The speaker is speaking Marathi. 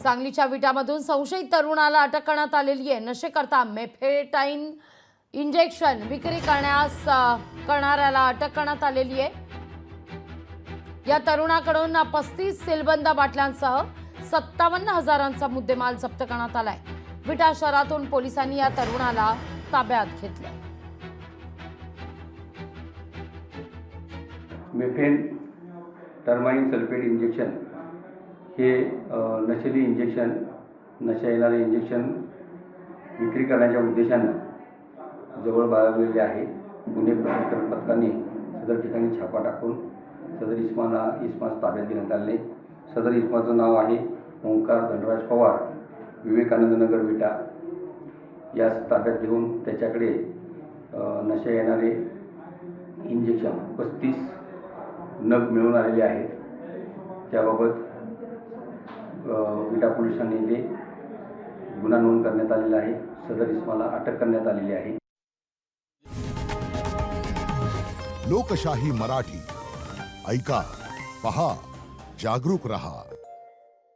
सांगलीच्या विटामधून संशयित तरुणाला अटक करण्यात आलेली आहे। नशेकरता मेफेटाईन इंजेक्शन विक्री करणाऱ्याला अटक करण्यात आलेली आहे। या तरुणाकडून 35 सीलबंद बाटल्यांसह 57,000चा मुद्देमाल जप्त करण्यात आलाय। विटा शहरातून पोलिसांनी या तरुणाला ताब्यात घेतले। मेफेन टर्माइन सल्फेट इंजेक्शन हे नशेली इंजेक्शन, नशा येणारे इंजेक्शन विक्री करण्याच्या उद्देशानं जवळ बाळगलेले आहे। गुन्हे प्रकरण पथकाने सदर ठिकाणी छापा टाकून सदर इसमास ताब्यात घेण्यात आले। सदर इसमाचं नाव आहे ओंकार धनराज पवार, विवेकानंद नगर विटा। यास ताब्यात घेऊन त्याच्याकडे नशा येणारे इंजेक्शन 35 नग मिळून आलेले आहेत। त्याबाबत विटा पोलीस ठाणे येथे गुन्हा नोंद करण्यात आलेला आहे। सदर इसमाला अटक करण्यात आलेली आहे। लोकशाही मराठी ऐका, पहा, जागरूक रहा।